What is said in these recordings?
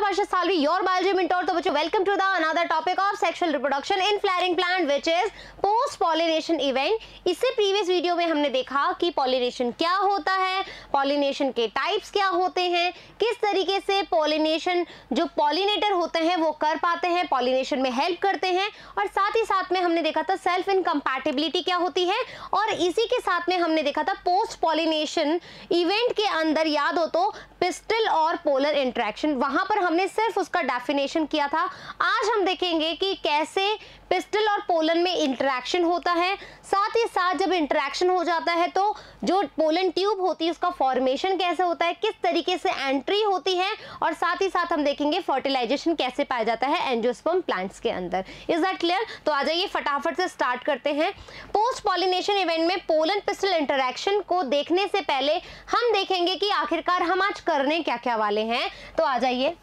Varsha Salvi, your biology mentor. तो बच्चों welcome to the another topic of sexual reproduction in flowering plant, which is post pollination event. इससे previous video में हमने देखा कि pollination क्या होता है, पॉलिनेशन के टाइप्स क्या होते हैं, किस तरीके से पॉलिनेशन जो पॉलिनेटर होते हैं वो कर पाते हैं, पॉलिनेशन में हेल्प करते हैं, और साथ ही साथ में हमने देखा था सेल्फ इनकम्पैटिबिलिटी क्या होती है, और इसी के साथ में हमने देखा था पोस्ट पॉलिनेशन इवेंट के अंदर याद हो तो पिस्टल और पोलर इंटरेक्शन, वहां पर हमने सिर्फ उसका डेफिनेशन किया था। आज हम देखेंगे कि कैसे पिस्टल और पोलन में इंटरेक्शन होता है, साथ ही साथ जब इंटरेक्शन हो जाता है तो जो पोलन ट्यूब होती है उसका फॉर्मेशन कैसे होता है, किस तरीके से एंट्री होती है, और साथ ही साथ हम देखेंगे फर्टिलाइजेशन कैसे पाया जाता है एंजियोस्पर्म प्लांट्स के अंदर। Is that clear? तो आ जाइए फटाफट से स्टार्ट करते हैं। पोस्ट पॉलिनेशन इवेंट में पोलन पिस्टल इंटरेक्शन को देखने से पहले हम देखेंगे कि आखिरकार हम आज करने क्या क्या वाले हैं। तो आ जाइए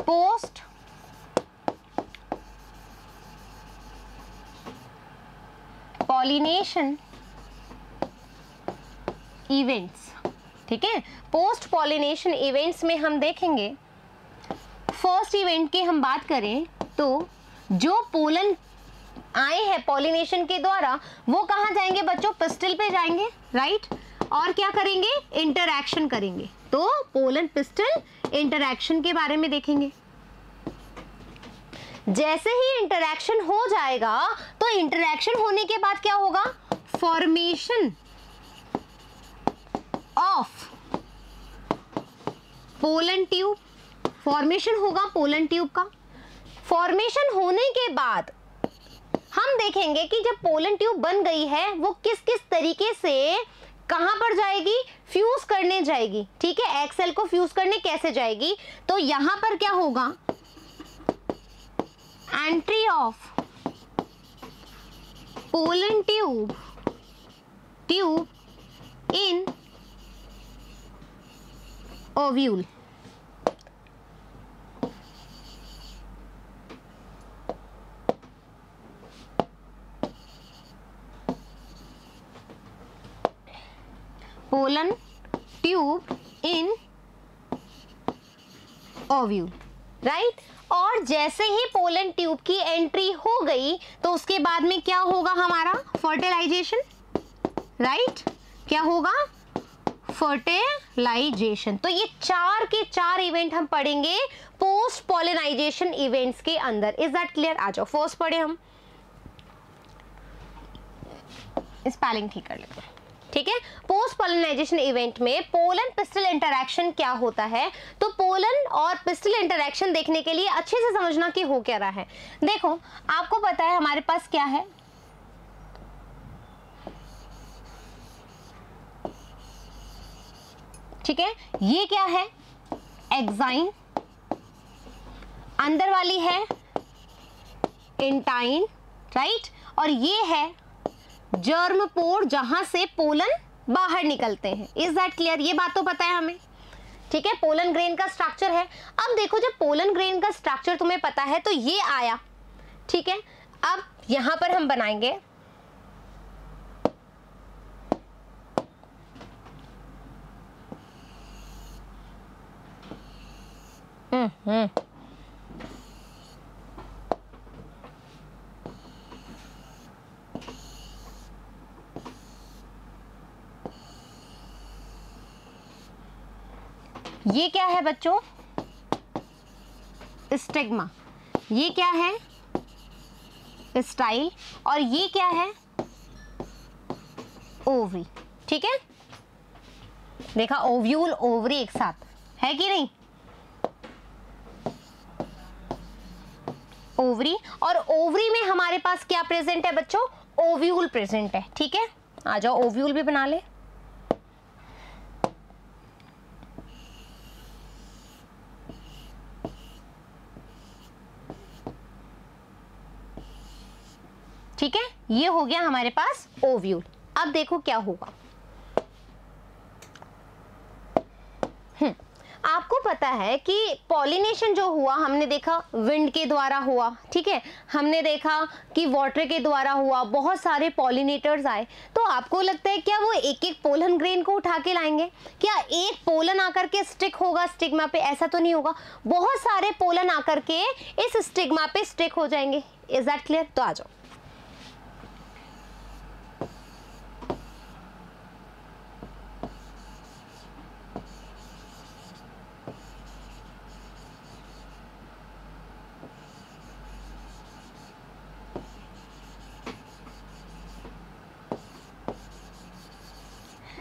पोस्ट पॉलिनेशन इवेंट्स, ठीक है। पोस्ट पॉलिनेशन इवेंट्स में हम देखेंगे फर्स्ट इवेंट की हम बात करें तो जो पोलन आए हैं पॉलिनेशन के द्वारा वो कहां जाएंगे बच्चों? पिस्टल पे जाएंगे, राइट, और क्या करेंगे? इंटरैक्शन करेंगे। तो पोलन पिस्टल इंटरैक्शन के बारे में देखेंगे। जैसे ही इंटरैक्शन हो जाएगा तो इंटरैक्शन होने के बाद क्या होगा? Formation of pollen tube, formation होगा पोलन ट्यूब का। फॉर्मेशन होने के बाद हम देखेंगे कि जब पोलन ट्यूब बन गई है वो किस किस तरीके से कहां पर जाएगी? फ्यूज करने जाएगी, ठीक है। एग सेल को फ्यूज करने कैसे जाएगी? तो यहां पर क्या होगा? Entry of pollen tube in ovule, pollen tube in ovule, right. और जैसे ही पोलन ट्यूब की एंट्री हो गई तो उसके बाद में क्या होगा? हमारा फर्टिलाइजेशन, राइट। क्या होगा? फर्टिलाइजेशन। तो ये चार के चार इवेंट हम पढ़ेंगे पोस्ट पॉलिनाइजेशन इवेंट्स के अंदर। Is that clear? आ जाओ फर्स्ट पढ़े हम। स्पेलिंग ठीक कर लेते हैं, ठीक है। पोस्ट पॉलिनाइजेशन इवेंट में पोलन पिस्टल इंटरैक्शन क्या होता है? तो पोलन और पिस्टल इंटरैक्शन देखने के लिए अच्छे से समझना कि हो क्या रहा है। देखो आपको पता है हमारे पास क्या है? ठीक है, ये क्या है? एक्साइन, अंदर वाली है इंटाइन, राइट, और ये है जर्म पोर जहां से पोलन बाहर निकलते हैं। Is that clear? ये बात तो पता है हमें, ठीक है। पोलन ग्रेन का स्ट्रक्चर है। अब देखो जब पोलन ग्रेन का स्ट्रक्चर तुम्हें पता है तो ये आया, ठीक है। अब यहां पर हम बनाएंगे ये क्या है बच्चों? स्टिग्मा। ये क्या है? स्टाइल। और ये क्या है? ओवरी, ठीक है। देखा ओव्यूल ओवरी एक साथ है कि नहीं? ओवरी, और ओवरी में हमारे पास क्या प्रेजेंट है बच्चों? ओव्यूल प्रेजेंट है, ठीक है। आ जाओ ओव्यूल भी बना ले। ठीक है, ये हो गया हमारे पास ओव्यूल। अब देखो क्या होगा। आपको पता पता है कि पॉलिनेशन जो हुआ हमने देखा विंड के द्वारा हुआ, ठीक है, हमने देखा कि वाटर के द्वारा हुआ, बहुत सारे पॉलिनेटर्स आए। तो आपको लगता है क्या वो एक एक पोलन ग्रेन को उठा के लाएंगे? क्या एक पोलन आकर के स्टिक होगा स्टिग्मा पे? ऐसा तो नहीं होगा, बहुत सारे पोलन आकर के इस स्टिग्मा पे स्टिक हो जाएंगे। Is that clear? तो आ जाओ।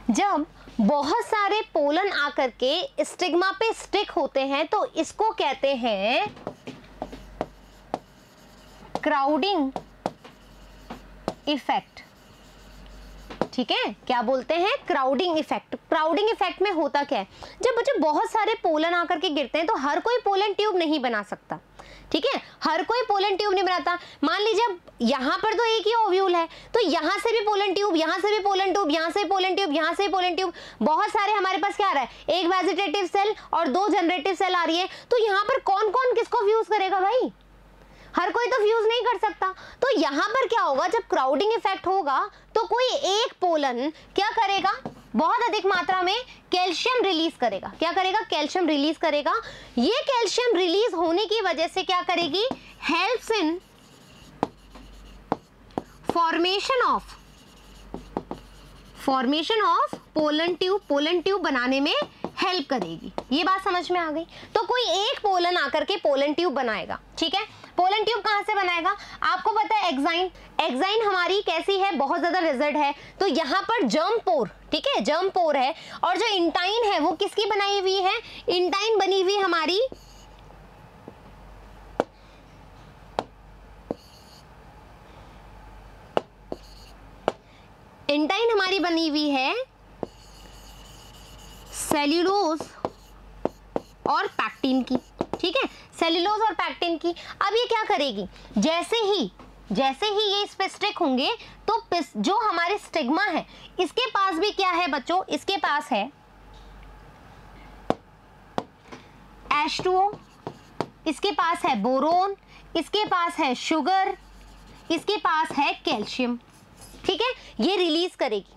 जब बहुत सारे पोलन आकर के स्टिग्मा पे स्टिक होते हैं तो इसको कहते हैं क्राउडिंग इफेक्ट। ठीक है, क्या बोलते हैं? Crowding effect. क्राउडिंग इफेक्ट में होता क्या है, जब बच्चे बहुत सारे पोलन आकर के गिरते हैं तो हर कोई पोलन ट्यूब नहीं बना सकता। ठीक है, हर कोई पोलन ट्यूब नहीं बनाता। मान लीजिए यहाँ पर तो एक ही ओव्यूल है, तो यहाँ से भी पोलन ट्यूब, यहाँ से भी पोलन ट्यूब, यहाँ से पोलन ट्यूब, यहाँ से पोलन ट्यूब, बहुत सारे हमारे पास क्या आ रहा है, एक वेजिटेटिव सेल और 2 जनरेटिव सेल आ रही है। तो यहाँ पर कौन कौन किसको फ्यूज करेगा भाई? हर कोई तो फ्यूज नहीं कर सकता। तो यहाँ पर क्या होगा, जब क्राउडिंग इफेक्ट होगा तो कोई एक पोलन क्या करेगा, बहुत अधिक मात्रा में कैल्शियम रिलीज करेगा। क्या करेगा? कैल्शियम रिलीज करेगा। ये कैल्शियम रिलीज होने की वजह से क्या करेगी, helps in formation of pollen tube. Pollen tube बनाने में हेल्प करेगी। ये बात समझ में आ गई? तो कोई एक पोलन आकर के पोलन ट्यूब बनाएगा। ठीक है, पोलन ट्यूब कहां से बनाएगा? आपको पता है एक्साइन, एक्साइन हमारी कैसी है, बहुत ज्यादा रिजिड है। तो यहाँ पर जर्म पोर, ठीक है, जर्म पोर है, और जो इंटाइन है वो किसकी बनाई हुई है? इंटाइन बनी हुई हमारी इंटाइन हमारी बनी हुई है सेल्यूलोज और पैक्टिन की। ठीक है, सेल्यूलोज और पैक्टिन की। अब ये क्या करेगी, जैसे ही ये इस पे स्टिक होंगे तो जो हमारे स्टिग्मा है इसके पास भी क्या है बच्चों, इसके पास है H2O, इसके पास है बोरोन, इसके पास है शुगर, इसके पास है कैल्शियम। ठीक है, ये रिलीज करेगी,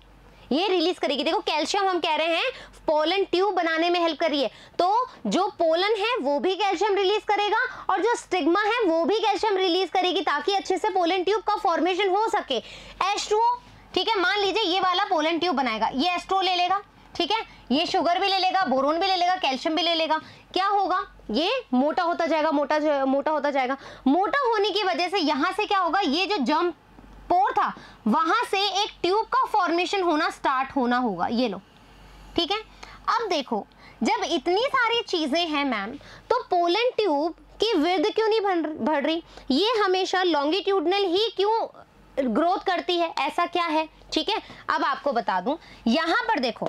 ये रिलीज करेगी। देखो कैल्शियम हम कह रहे हैं पोलन ट्यूब बनाने में हेल्प कर रही है, तो जो पोलन है वो भी कैल्शियम रिलीज करेगा और जो स्टिग्मा है वो भी कैल्शियम रिलीज करेगी, ताकि अच्छे से पोलन ट्यूब का फॉर्मेशन हो सके। H2O, ठीक है, मान लीजिए ये वाला पोलन ट्यूब बनाएगा, ये H2O ले लेगा, ठीक है, ये शुगर भी ले लेगा, बोरोन भी ले लेगा, कैल्शियम भी ले लेगा। क्या होगा, ये मोटा होता जाएगा, मोटा होता जाएगा। मोटा होने की वजह से यहाँ से क्या होगा, ये जो जर्म पोर था वहां से एक ट्यूब का फॉर्मेशन होना स्टार्ट होना होगा। ये लो, ठीक है। अब देखो, जब इतनी सारी चीजें हैं मैम, तो पोलन ट्यूब की विड्थ क्यों नहीं बढ़ रही? ये हमेशा लॉन्गिट्यूडनल ही क्यों ग्रोथ करती है? ऐसा क्या है? ठीक है, अब आपको बता दूं, यहां पर देखो,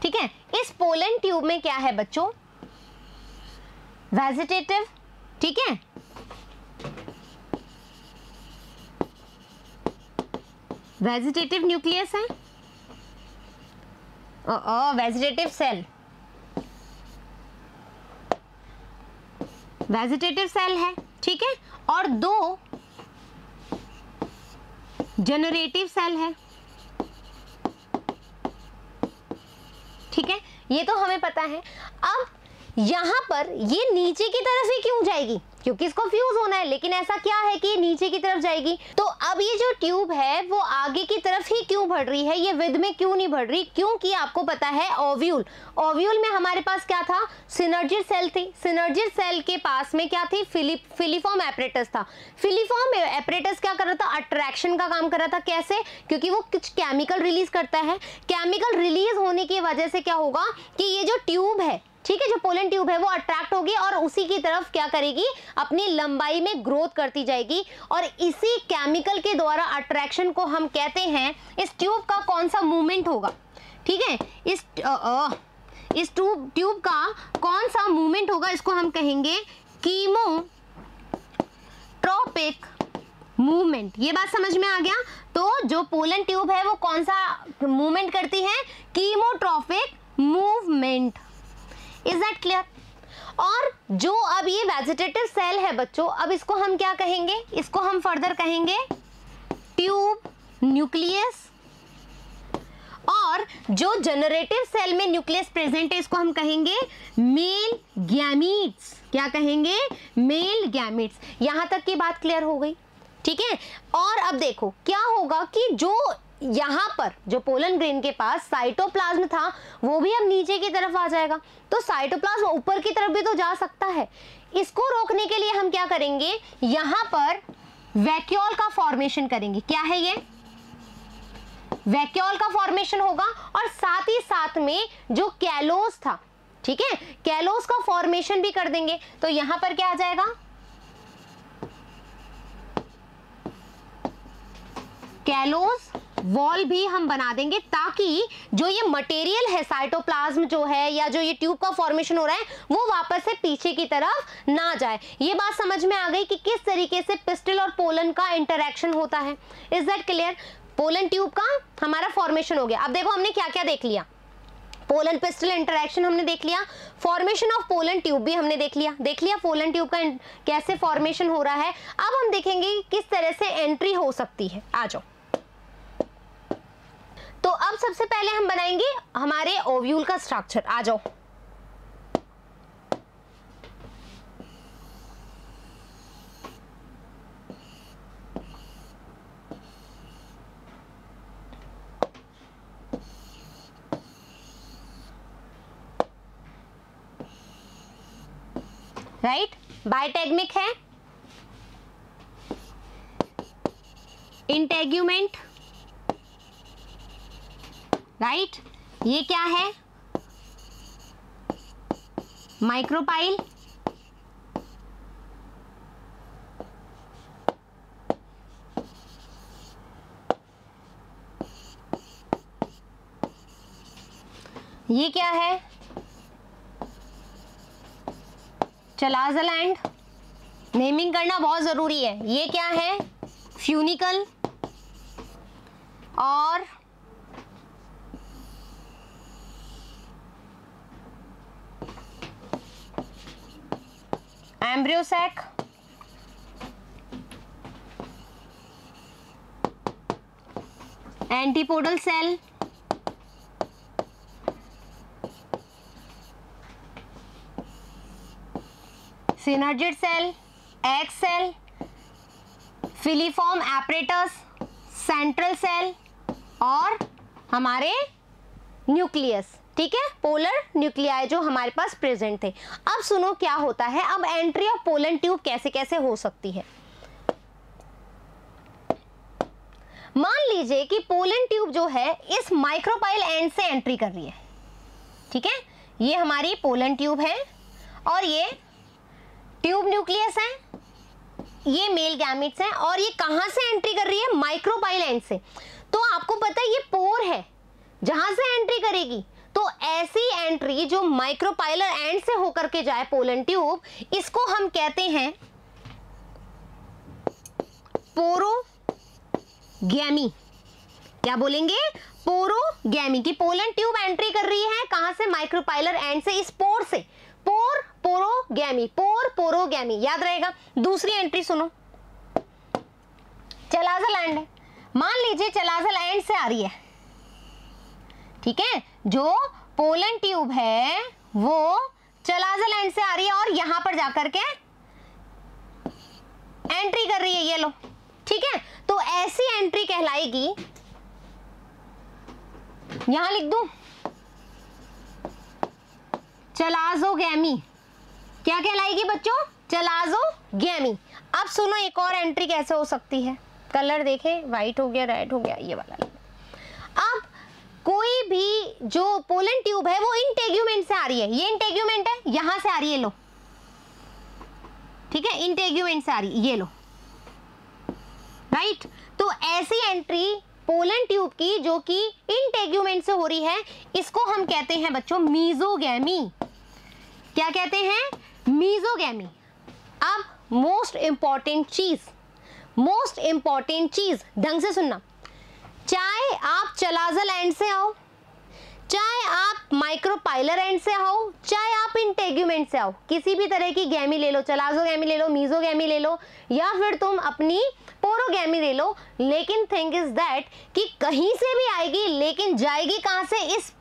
ठीक है, इस पोलन ट्यूब में क्या है बच्चों? वेजिटेटिव, ठीक है, वेजिटेटिव न्यूक्लियस है, वेजिटेटिव सेल, वेजिटेटिव सेल है, ठीक है, और 2 जनरेटिव सेल है। ठीक है, ये तो हमें पता है। अब यहां पर ये नीचे की तरफ ही क्यों जाएगी? क्योंकि इसको फ्यूज होना है, लेकिन ऐसा क्या है कि नीचे की तरफ जाएगी। तो अब ये जो ट्यूब है वो आगे की तरफ ही क्यों बढ़ रही है, ये विद में क्यों नहीं बढ़ रही? क्योंकि आपको पता है ओव्यूल, ओव्यूल में हमारे पास क्या था? सिनर्जिड सेल थी। सिनर्जिड सेल के पास में क्या थी? फिलीफॉर्म एपरेटस था। फिलीफॉर्म एपरेटस क्या कर रहा था? अट्रैक्शन का काम कर रहा था। कैसे? क्योंकि वो कुछ केमिकल रिलीज करता है। केमिकल रिलीज होने की वजह से क्या होगा कि ये जो ट्यूब है, ठीक है, जो पोलन ट्यूब है वो अट्रैक्ट होगी और उसी की तरफ क्या करेगी? अपनी लंबाई में ग्रोथ करती जाएगी। और इसी केमिकल के द्वारा अट्रैक्शन को हम कहते हैं, इस ट्यूब का कौन सा मूवमेंट होगा? ठीक है, इस ट्यूब का कौन सा मूवमेंट होगा? इसको हम कहेंगे कीमोट्रोपिक मूवमेंट। ये बात समझ में आ गया। तो जो पोलन ट्यूब है वो कौन सा मूवमेंट करती है? Chemotrophic movement. Is that clear? और जो अब ये वेजिटेटिव सेल है बच्चों, अब इसको हम क्या कहेंगे? इसको हम फर्दर कहेंगे ट्यूब न्यूक्लियस। और जो जनरेटिव सेल में न्यूक्लियस प्रेजेंट है इसको हम कहेंगे मेल गैमीट्स। क्या कहेंगे? Male gametes. यहां तक की बात क्लियर हो गई, ठीक है। और अब देखो क्या होगा कि जो यहाँ पर जो पोलन ग्रेन के पास साइटोप्लाज्म था वो भी अब नीचे की तरफ आ जाएगा। तो साइटोप्लाज्म ऊपर की तरफ भी तो जा सकता है। इसको रोकने के लिए हम क्या करेंगे? यहाँ पर वैक्यूल का फॉर्मेशन करेंगे। क्या है ये? वैक्यूल का फॉर्मेशन होगा। और साथ ही साथ में जो कैलोस था, ठीक है, कैलोस का फॉर्मेशन भी कर देंगे। तो यहां पर क्या आ जाएगा? कैलोस वॉल भी हम बना देंगे, ताकि जो ये मटेरियल है साइटोप्लाज्म जो है या जो ये ट्यूब का फॉर्मेशन हो रहा है वो वापस से पीछे की तरफ ना जाए। ये बात समझ में आ गई कि किस तरीके से पिस्टल और पोलन का इंटरेक्शन होता है। Is that clear? Pollen tube का हमारा फॉर्मेशन हो गया। अब देखो हमने क्या क्या देख लिया। पोलन पिस्टल इंटरेक्शन हमने देख लिया, फॉर्मेशन ऑफ पोलन ट्यूब भी हमने देख लिया पोलन ट्यूब का कैसे फॉर्मेशन हो रहा है। अब हम देखेंगे किस तरह से एंट्री हो सकती है। आ जाओ। तो अब सबसे पहले हम बनाएंगे हमारे ओव्यूल का स्ट्रक्चर। आ जाओ। राइट, बायटैगमिक है, इंटेग्यूमेंट, राइट, ये क्या है? माइक्रोपाइल, ये क्या है? चलाज़लैंड। नेमिंग करना बहुत जरूरी है। ये क्या है? फ्यूनिकल। और embryo sac, antipodal cell, synergid cell, egg cell, filiform apparatus, central cell और हमारे न्यूक्लियस। ठीक है, पोलर न्यूक्लियाई जो हमारे पास प्रेजेंट थे। अब सुनो क्या होता है। अब एंट्री ऑफ पोलन ट्यूब कैसे कैसे हो सकती है। मान लीजिए कि पोलन ट्यूब जो है इस माइक्रोपाइल एंड से एंट्री कर रही है। ठीक है, ये हमारी पोलन ट्यूब है और ये ट्यूब न्यूक्लियस है, ये मेल गैमेट्स हैं और ये कहां से एंट्री कर रही है? माइक्रोपाइल एंड से। तो आपको पता है ये पोर है जहां से एंट्री करेगी। तो ऐसी एंट्री जो माइक्रोपाइलर एंड से होकर के जाए पोलन ट्यूब, इसको हम कहते हैं पोरोगैमी। क्या बोलेंगे? पोरोगैमी। की पोलन ट्यूब एंट्री कर रही है कहां से? माइक्रोपाइलर एंड से, इस पोर से। पोर पोरोगैमी, पोर पोरोगैमी, याद रहेगा। दूसरी एंट्री सुनो, चलाज़लैंड है। मान लीजिए चलाज़लैंड से आ रही है। ठीक है, जो पोलन ट्यूब है वो चलाज़लैंड से आ रही है और यहां पर जाकर के एंट्री कर रही है। ये लो, ठीक है। तो ऐसी एंट्री कहलाएगी, यहां लिख दूं, चलाज़ोगैमी। क्या कहलाएगी बच्चों? चलाज़ोगैमी। अब सुनो एक और एंट्री कैसे हो सकती है। कलर देखें, व्हाइट हो गया, रेड हो गया, ये वाला। अब कोई भी जो पोलन ट्यूब है वो इंटेग्यूमेंट से आ रही है। ये इंटेग्यूमेंट है, यहां से आ रही है, लो, ठीक है, इंटेग्यूमेंट से आ रही है, ये लो, राइट। तो ऐसी एंट्री पोलन ट्यूब की जो कि इंटेग्यूमेंट से हो रही है, इसको हम कहते हैं बच्चों मीजोगैमी। क्या कहते हैं? मीजोगैमी। अब मोस्ट इंपॉर्टेंट चीज, मोस्ट इंपॉर्टेंट चीज, ढंग से सुनना, चाहे आप चलाजल एंड से आओ, चाहे आप माइक्रोपाइलर एंड से आओ, चाहे आप इंटेग्यूमेंट से आओ, किसी भी तरह की गैमी ले लो, चलाजोगैमी ले लो, मीजोगैमी ले लो, या फिर तुम अपनी पोरोगैमी ले लो, लेकिन थिंग इज दैट कि कहीं से भी आएगी, लेकिन जाएगी कहां से? इस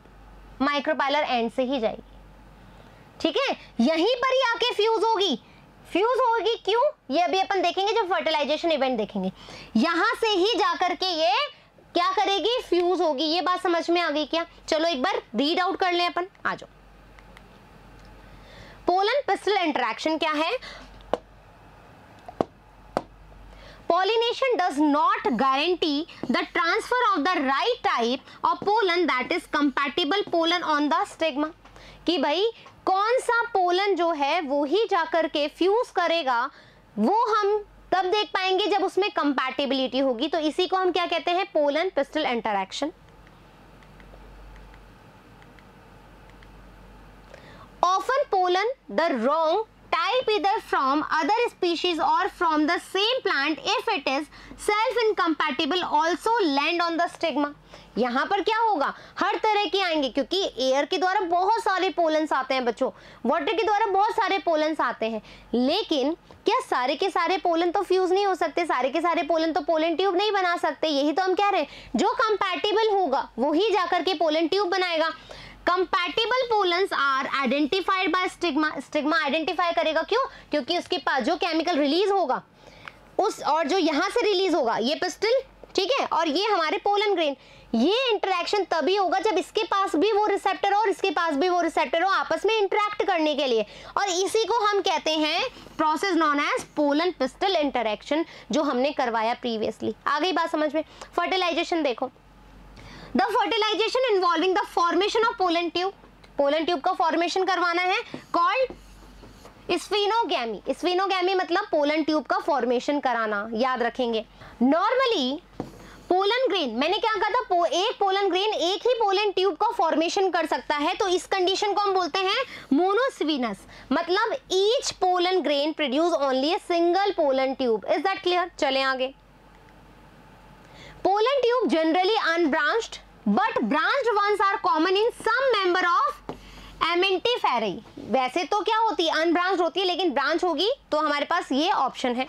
माइक्रोपाइलर एंड से ही जाएगी, ठीक है, यहीं पर ही आके फ्यूज होगी। फ्यूज होगी क्यों, ये अभी अपन देखेंगे जब फर्टिलाइजेशन इवेंट देखेंगे, यहां से ही जाकर के ये क्या करेगी? फ्यूज होगी। ये बात समझ में आ गई क्या? चलो एक बार रीड आउट कर लें अपन, आ जाओ। पोलन पिस्टल इंटरैक्शन क्या है? Pollination does not guarantee the transfer of the right type of pollen that is compatible pollen on the stigma, कि भाई कौन सा पोलन जो है वो ही जाकर के फ्यूज करेगा, वो हम तब देख पाएंगे जब उसमें कंपैटिबिलिटी होगी। तो इसी को हम क्या कहते हैं? Pollen pistil interaction. Often pollen the wrong type either from other species or from the same plant if it is self incompatible also land on the stigma। यहाँ पर क्या होगा? हर तरह के आएंगे, क्योंकि एयर के द्वारा बहुत सारे पोलन्स आते हैं बच्चों, वाटर के द्वारा बहुत सारे पोलन्स आते हैं, लेकिन क्या सारे के सारे पोलन तो फ्यूज नहीं हो सकते? सारे के सारे पोलन तो पोलन ट्यूब नहीं बना सकते। यही तो हम कह रहे हैं, जो कंपैटिबल होगा वो ही जाकर के पोलन ट्यूब बनाएगा। Compatible pollens are identified by stigma. Stigma identify करेगा, क्यों? क्योंकि उसके पास जो केमिकल रिलीज होगा उस, और जो यहाँ से रिलीज होगा, ये पिस्टल, ठीक है, और ये हमारे पोलन ग्रेन, ये इंटरेक्शन तभी होगा जब इसके पास भी वो रिसेप्टर हो और इसके पास भी वो रिसेप्टर हो, आपस में इंटरेक्ट करने के लिए, और इसी को हम कहते हैं process known as pollen pistil interaction, जो हमने करवाया प्रीवियसली। आ गई बात समझ में? फर्टिलाइजेशन देखो, the fertilization involving the formation of pollen tube, pollen tube का फॉर्मेशन करवाना है, कॉल्ड स्फीनोगैमी। स्फीनोगैमी मतलब पोलन ट्यूब का फॉर्मेशन कराना, याद रखेंगे। नॉर्मली पोलन ग्रेन, मैंने क्या कहा था, एक पोलन ग्रेन एक ही पोलन ट्यूब का फॉर्मेशन कर सकता है, तो इस कंडीशन को हम बोलते हैं मोनोस्फीनस, मतलब each pollen grain produce only a single pollen tube. Is that clear? चलें आगे। Pollen tube generally unbranched but branched ones are common in some member of Amentiferae. वैसे तो क्या होती है? अनब्रांच्ड होती है, लेकिन ब्रांच होगी तो हमारे पास ये ऑप्शन है।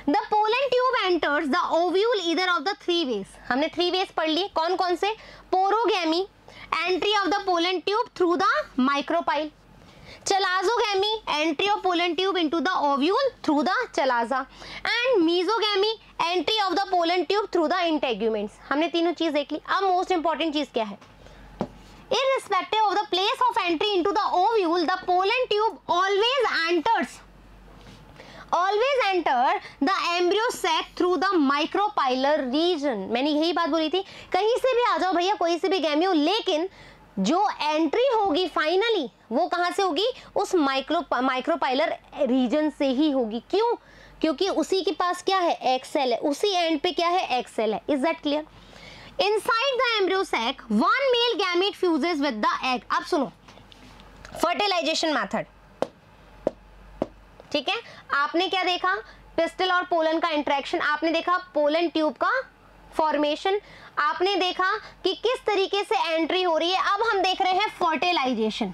The pollen tube enters the ovule either of the three ways. हमने थ्री वेज पढ़ लिए, कौन कौन से? Porogamy, entry of the pollen tube through the micropyle, chalazogamy, entry of pollen tube into the ovule through the chalaza, and mesogamy, entry of the pollen tube through the integuments. हमने तीनों चीज देख ली। अब मोस्ट इंपॉर्टेंट चीज क्या है? Irrespective of the place of entry into the ovule, the pollen tube always enter the embryo sac through the micropylar region। मैंने यही बात बोली थी, कहीं से भी आ जाओ भैया, कोई से भी गैमियो, लेकिन जो एंट्री होगी फाइनली वो कहां से होगी? उस माइक्रोपाइलर रीजन से ही होगी। क्यों? क्योंकि उसी के पास क्या है? एग सेल है, उसी एंड पे क्या है? एग सेल है। Is that clear? Inside the embryo sac, one male gamete fuses with the egg। अब सुनो, फर्टिलाइजेशन मेथड, ठीक है, आपने क्या देखा? पिस्टल और पोलन का इंटरेक्शन, आपने देखा पोलन ट्यूब का फॉर्मेशन, आपने देखा कि किस तरीके से एंट्री हो रही है। अब हम देख रहे हैं फर्टिलाइजेशन।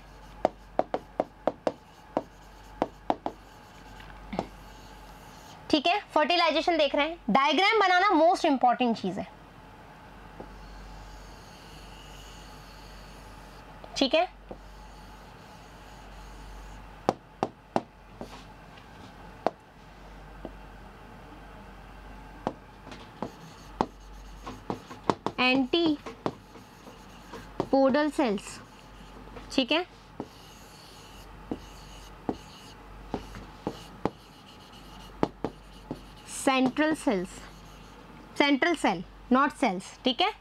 ठीक है, फर्टिलाइजेशन देख रहे हैं। डायग्राम बनाना मोस्ट इंपॉर्टेंट चीज है, ठीक है। एंटी पोडल सेल्स, ठीक है, central cells, central cell not cells, ठीक है,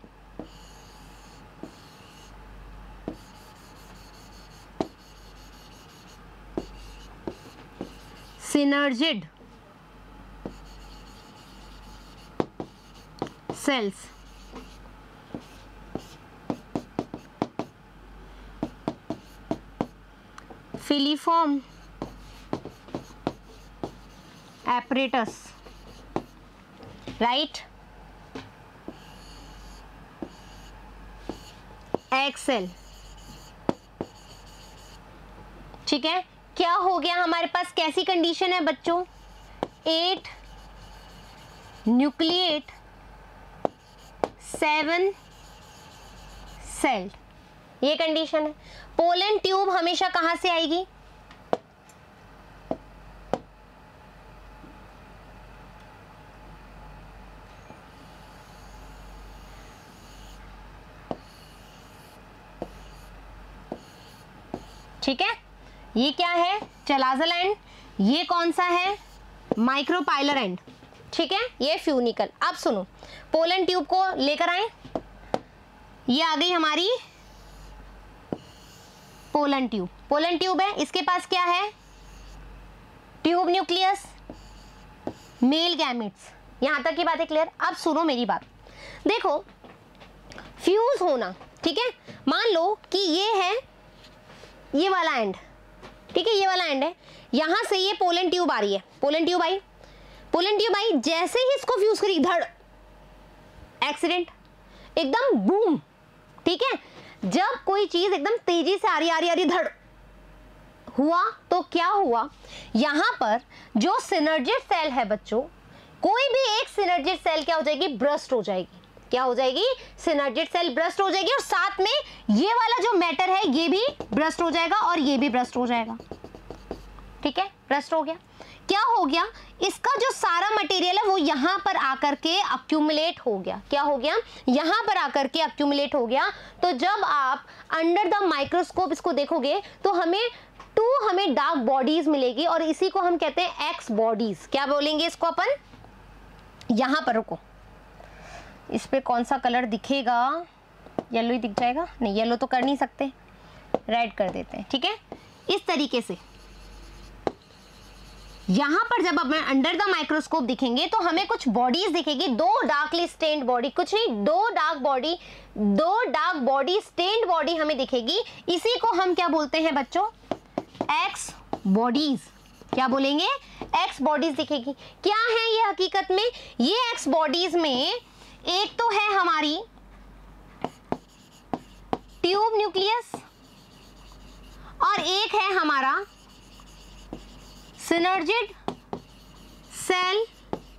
synergid cells, filiform apparatus, right, egg cell. ठीक है, क्या हो गया हमारे पास, कैसी कंडीशन है बच्चों, 8 न्यूक्लिएट 7 सेल, ये कंडीशन है। पोलन ट्यूब हमेशा कहां से आएगी, ठीक है, ये क्या है, चलाजल एंड, ये कौन सा है, माइक्रोपाइलर एंड। ठीक है, ये फ्यूनिकल। अब सुनो, पोलन ट्यूब को लेकर आए, ये आ गई हमारी पोलन ट्यूब। पोलन ट्यूब है, इसके पास क्या है, ट्यूब न्यूक्लियस, मेल गैमेट्स। यहां तक की बातें क्लियर। अब सुनो मेरी बात, देखो फ्यूज होना, ठीक है, मान लो कि ये है, ये वाला एंड, ठीक है, ये वाला एंड है, यहां से ये पोलन ट्यूब आ रही है, पोलन ट्यूब आई, पोलन ट्यूब आई, जैसे ही इसको फ्यूज करी, धड़, एक्सीडेंट, एकदम बूम। ठीक है, जब कोई चीज एकदम तेजी से आ रही धड़ हुआ, तो क्या हुआ, यहां पर जो सिनर्जिड सेल है बच्चों, कोई भी एक सिनर्जिड सेल क्या हो जाएगी, ब्रस्ट हो जाएगी। क्या हो जाएगी, सिनर्जिड सेल ब्रस्ट हो जाएगी, और साथ में ये वाला जो मैटर है ये भी ब्रस्ट हो जाएगा, और ये भी ब्रस्ट हो जाएगा। ठीक है, ब्रस्ट हो गया, क्या हो गया, इसका जो सारा मटेरियल है वो यहां पर आकर के अक्यूमुलेट हो गया। क्या हो गया, यहां पर आकर के अक्यूमुलेट हो गया। तो जब आप अंडर द माइक्रोस्कोप इसको देखोगे तो हमें डार्क बॉडीज मिलेगी, और इसी को हम कहते हैं एक्स बॉडीज। क्या बोलेंगे इसको अपन, यहां पर रुको, इस पे कौन सा कलर दिखेगा, येलो ही दिख जाएगा, नहीं येलो तो कर नहीं सकते, रेड कर देते हैं। ठीक है, इस तरीके से यहां पर जब हमें अंडर द माइक्रोस्कोप दिखेंगे तो हमें कुछ बॉडीज दिखेगी, दो डार्कली स्टेन्ड बॉडी, कुछ नहीं, दो डार्क बॉडी स्टेन्ड बॉडी हमें दिखेगी। इसी को हम क्या बोलते हैं बच्चों, एक्स बॉडीज। क्या बोलेंगे, एक्स बॉडीज दिखेगी। क्या है ये हकीकत में, ये एक्स बॉडीज में एक तो है हमारी ट्यूब न्यूक्लियस, और एक है हमारा synergid cell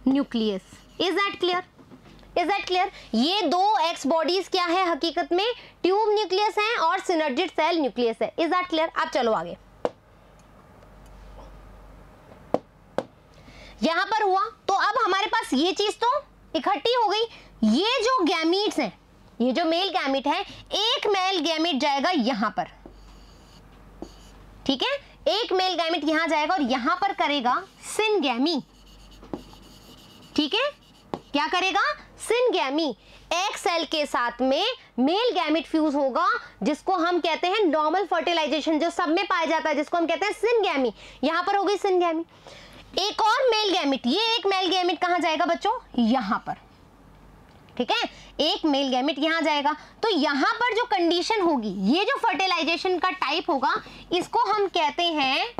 nucleus. Is that clear, is that clear. ये दो एक्स बॉडीज क्या है हकीकत में, ट्यूब न्यूक्लियस है और सिनर्जिड सेल न्यूक्लियस है। Is that clear. अब चलो आगे, यहां पर हुआ तो अब हमारे पास ये चीज तो इकट्ठी हो गई। ये जो गैमीट्स हैं, ये जो मेल गैमीट है, एक मेल गैमीट जाएगा यहां पर, ठीक है, एक मेल गैमीट यहां जाएगा और यहां पर करेगा सिनगैमी। ठीक है, क्या करेगा, सिनगैमी। एक सेल के साथ में मेल गैमीट फ्यूज होगा, जिसको हम कहते हैं नॉर्मल फर्टिलाइजेशन, जो सब में पाया जाता है, जिसको हम कहते हैं सिनगैमी। यहां पर हो गई सिनगैमी। एक और मेल गैमीट, ये एक मेल गैमीट कहां जाएगा बच्चों, यहां पर। ठीक है, एक मेल गैमीट यहां जाएगा, तो यहां पर जो कंडीशन होगी, ये जो फर्टिलाइजेशन का टाइप होगा, इसको हम कहते हैं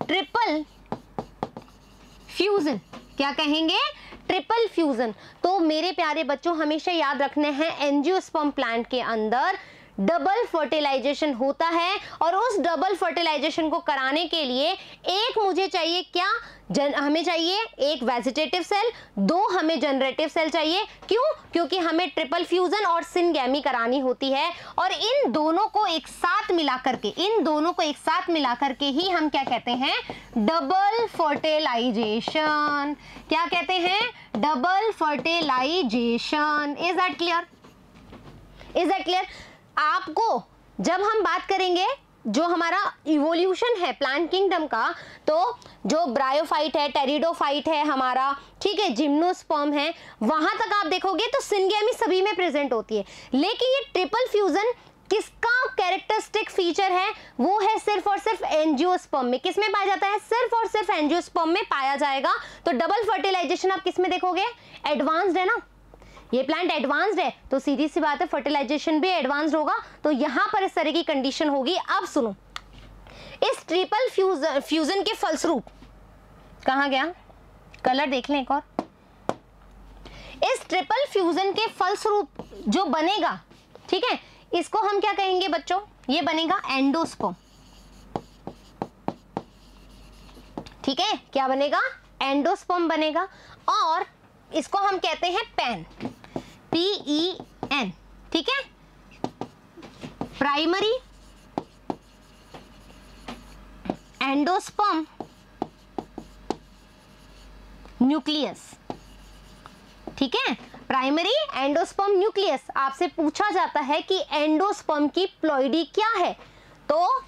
ट्रिपल फ्यूजन। क्या कहेंगे, ट्रिपल फ्यूजन। तो मेरे प्यारे बच्चों, हमेशा याद रखने हैं, एंजियोस्पर्म प्लांट के अंदर डबल फर्टिलाइजेशन होता है, और उस डबल फर्टिलाइजेशन को कराने के लिए एक मुझे चाहिए क्या, हमें चाहिए एक वेजिटेटिव सेल, दो हमें जनरेटिव सेल चाहिए। क्यों, क्योंकि हमें ट्रिपल फ्यूजन और सिनगैमी करानी होती है, और इन दोनों को एक साथ मिलाकर के ही हम क्या कहते हैं, डबल फर्टिलाइजेशन। क्या कहते हैं, double fertilization. Is that clear, is that clear. आपको जब हम बात करेंगे जो हमारा इवोल्यूशन है प्लांट किंगडम का, तो जो ब्रायोफाइट है, टेरिडोफाइट है हमारा, ठीक है, जिम्नोस्पर्म है, वहां तक आप देखोगे तो सिनगैमी सभी में प्रेजेंट होती है। लेकिन ये ट्रिपल फ्यूजन किसका कैरेक्टरिस्टिक फीचर है, वो है सिर्फ और सिर्फ एंजियोस्पर्म में। किस में पाया जाता है, सिर्फ और सिर्फ एंजियोस्पर्म में पाया जाएगा। तो डबल फर्टिलाइजेशन आप किस में देखोगे, एडवांस्ड है ना, ये प्लांट एडवांस्ड है, तो सीधी सी बात है फर्टिलाइजेशन भी एडवांस्ड होगा। तो यहां पर इस तरह की कंडीशन होगी। अब सुनो, इस ट्रिपल फ्यूजन के फलस्वरूप कहां गया, कलर देख लें एक और, इस ट्रिपल फ्यूजन के फलस्वरूप जो बनेगा, ठीक है, इसको हम क्या कहेंगे बच्चों, ये बनेगा एंडोस्पर्म। ठीक है, क्या बनेगा, एंडोस्पर्म बनेगा। और इसको हम कहते हैं पैन, PEN, ठीक है, प्राइमरी एंडोस्पर्म न्यूक्लियस। ठीक है, प्राइमरी एंडोस्पर्म न्यूक्लियस। आपसे पूछा जाता है कि एंडोस्पर्म की प्लॉइडी क्या है, तो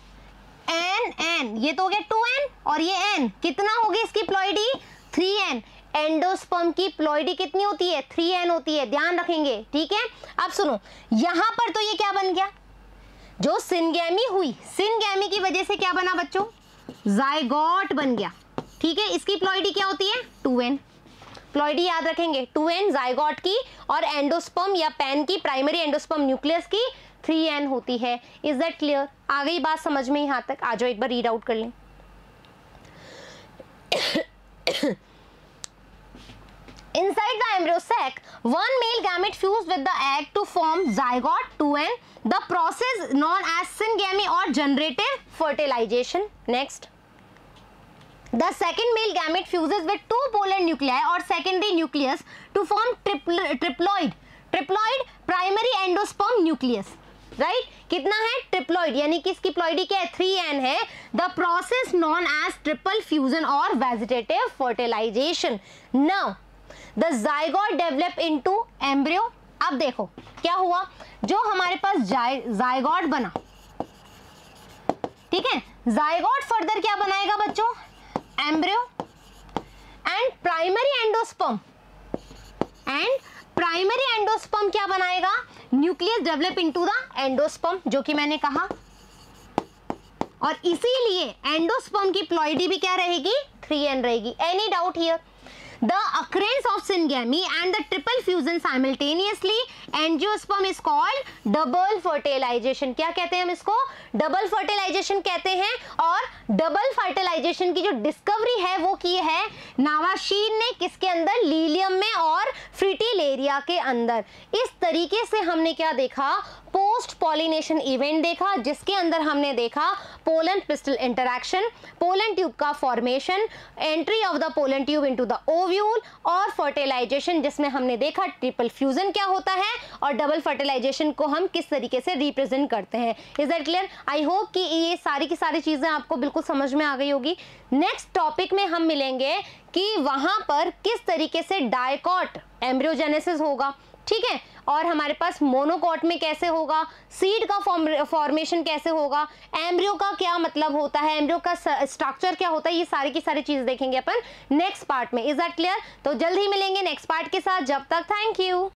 N, ये तो हो गया 2N और ये N, कितना होगी इसकी प्लॉइडी, 3N। एंडोस्पर्म की प्लॉइडी कितनी होती है, 3N होती है, ध्यान रखेंगे। ठीक है, अब सुनो, यहां पर तो ये क्या बन गया, जो सिनगैमी हुई, सिनगैमी की वजह से क्या बना बच्चों, जायगोट बन गया। ठीक है, इसकी प्लॉइडी क्या होती है, 2N। प्लॉइडी याद रखेंगे, 2N जायगोट की, और एंडोस्पर्म या पैन की, प्राइमरी एंडोस्पर्म न्यूक्लियस की 3N होती है। इज दैट क्लियर, आ गई बात समझ में यहां तक? आ जाओ एक बार रीड आउट कर लें। Inside the embryo sac, one male gamete fused with the egg to form zygote 2N. The process known as syngamy or generative fertilization. Next, the second male gamete fuses with two polar nuclei or secondary nucleus to form triploid. Triploid primary endosperm nucleus. Right कितना है, triploid, यानी कि इसकी ploidy क्या है, 3N है। The process known as triple fusion और vegetative fertilisation. Now the zygote develop into embryo. अब देखो क्या हुआ, जो हमारे पास जायगोट बना, ठीक है, जायगोट फर्दर क्या बनाएगा बच्चों, embryo and primary endosperm, and primary endosperm क्या बनाएगा, nucleus develop into the endosperm, जो कि मैंने कहा। और इसीलिए एंडोस्पर्म की प्लॉइडी भी क्या रहेगी, 3N रहेगी। Any doubt here? The occurrence of syngamy and the triple fusion simultaneously angiosperm is called double fertilization. क्या कहते हैं हम इसको, डबल फर्टिलाइजेशन कहते हैं। और डबल फर्टिलाइजेशन की जो डिस्कवरी है वो की है नावाशीन ने, किसके अंदर, लीलियम में और फ्रिटिलेरिया के अंदर। इस तरीके से हमने क्या देखा, पोस्ट पॉलिनेशन इवेंट देखा, जिसके अंदर हमने देखा pollen pistil interaction, pollen tube का formation, entry of the pollen tube into the ovule, और फर्टिलाइजेशन जिसमें हमने देखा ट्रिपल फ्यूजन क्या होता है और डबल फर्टिलाइजेशन को हम किस तरीके से रिप्रेजेंट करते हैं। Is that clear? I hope कि ये सारी की सारी चीजें आपको बिल्कुल समझ में आ गई होगी। नेक्स्ट टॉपिक में हम मिलेंगे कि वहां पर किस तरीके से डायकॉट एम्ब्रियोजेनेसिस होगा, ठीक है, और हमारे पास मोनोकॉट में कैसे होगा, सीड का फॉर्मेशन कैसे होगा, एम्ब्रियो का क्या मतलब होता है, एम्ब्रियो का स्ट्रक्चर क्या होता है, ये सारी की सारी चीज देखेंगे अपन नेक्स्ट पार्ट में। Is that clear? तो जल्द ही मिलेंगे नेक्स्ट पार्ट के साथ, जब तक थैंक यू।